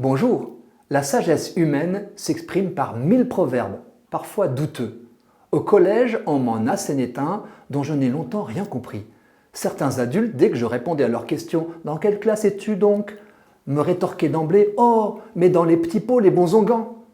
Bonjour, la sagesse humaine s'exprime par 1000 proverbes, parfois douteux. Au collège, on m'en assénait un dont je n'ai longtemps rien compris. Certains adultes, dès que je répondais à leurs questions « Dans quelle classe es-tu donc ?», me rétorquaient d'emblée « Oh, mais dans les petits pots, les bons onguents !»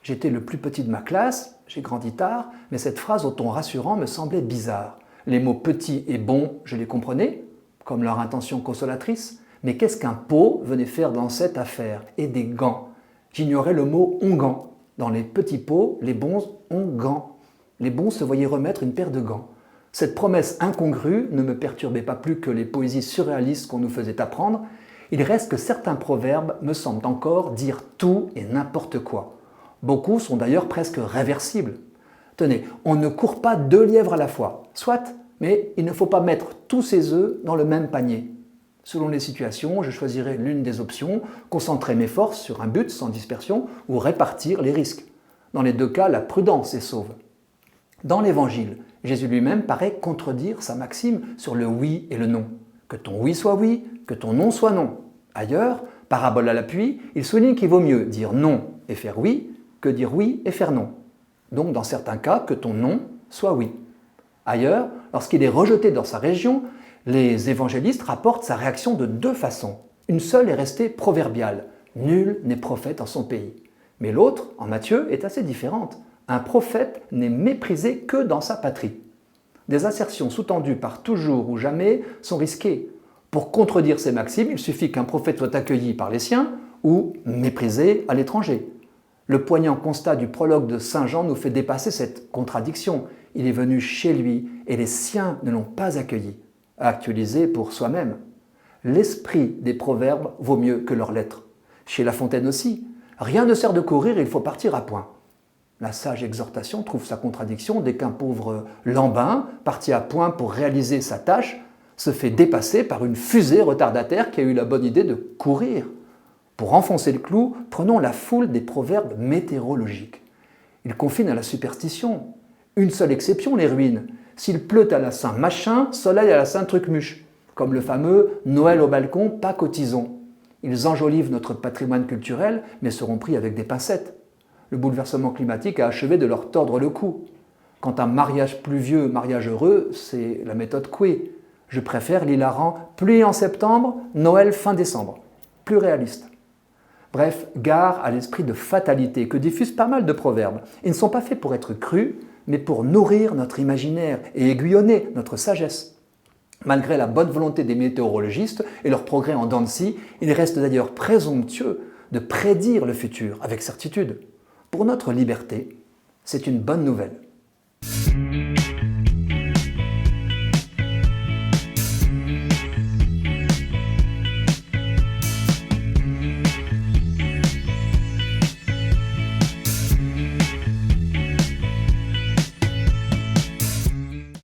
J'étais le plus petit de ma classe, j'ai grandi tard, mais cette phrase au ton rassurant me semblait bizarre. Les mots « petit » et « bon », je les comprenais, comme leur intention consolatrice, mais qu'est-ce qu'un pot venait faire dans cette affaire? Et des gants. J'ignorais le mot « onguent ». Dans les petits pots, les bons ont gants. Les bons se voyaient remettre une paire de gants. Cette promesse incongrue ne me perturbait pas plus que les poésies surréalistes qu'on nous faisait apprendre. Il reste que certains proverbes me semblent encore dire tout et n'importe quoi. Beaucoup sont d'ailleurs presque réversibles. Tenez, on ne court pas 2 lièvres à la fois. Soit, mais il ne faut pas mettre tous ses œufs dans le même panier. Selon les situations, je choisirai l'une des options, concentrer mes forces sur un but sans dispersion ou répartir les risques. Dans les 2 cas, la prudence est sauve. Dans l'Évangile, Jésus lui-même paraît contredire sa maxime sur le oui et le non. Que ton oui soit oui, que ton non soit non. Ailleurs, parabole à l'appui, il souligne qu'il vaut mieux dire non et faire oui que dire oui et faire non. Donc dans certains cas, que ton non soit oui. Ailleurs, lorsqu'il est rejeté dans sa région, les évangélistes rapportent sa réaction de 2 façons. Une seule est restée proverbiale. Nul n'est prophète en son pays. Mais l'autre, en Matthieu, est assez différente. Un prophète n'est méprisé que dans sa patrie. Des assertions sous-tendues par toujours ou jamais sont risquées. Pour contredire ces maximes, il suffit qu'un prophète soit accueilli par les siens ou méprisé à l'étranger. Le poignant constat du prologue de Saint Jean nous fait dépasser cette contradiction. Il est venu chez lui et les siens ne l'ont pas accueilli. À actualiser pour soi-même. L'esprit des proverbes vaut mieux que leurs lettres. Chez La Fontaine aussi, rien ne sert de courir, il faut partir à point. La sage exhortation trouve sa contradiction dès qu'un pauvre lambin, parti à point pour réaliser sa tâche, se fait dépasser par une fusée retardataire qui a eu la bonne idée de courir. Pour enfoncer le clou, prenons la foule des proverbes météorologiques. Ils confinent à la superstition. Une seule exception les ruine. S'il pleut à la Saint-Machin, soleil à la Saint-Trucmuche, comme le fameux Noël au balcon, Pâques au tison. Ils enjolivent notre patrimoine culturel, mais seront pris avec des pincettes. Le bouleversement climatique a achevé de leur tordre le cou. Quand un mariage pluvieux, mariage heureux, c'est la méthode Coué. Je préfère l'hilarant pluie en septembre, Noël fin décembre. Plus réaliste. Bref, gare à l'esprit de fatalité que diffusent pas mal de proverbes. Ils ne sont pas faits pour être crus, mais pour nourrir notre imaginaire et aiguillonner notre sagesse. Malgré la bonne volonté des météorologistes et leur progrès en dents de scie, il reste d'ailleurs présomptueux de prédire le futur avec certitude. Pour notre liberté, c'est une bonne nouvelle.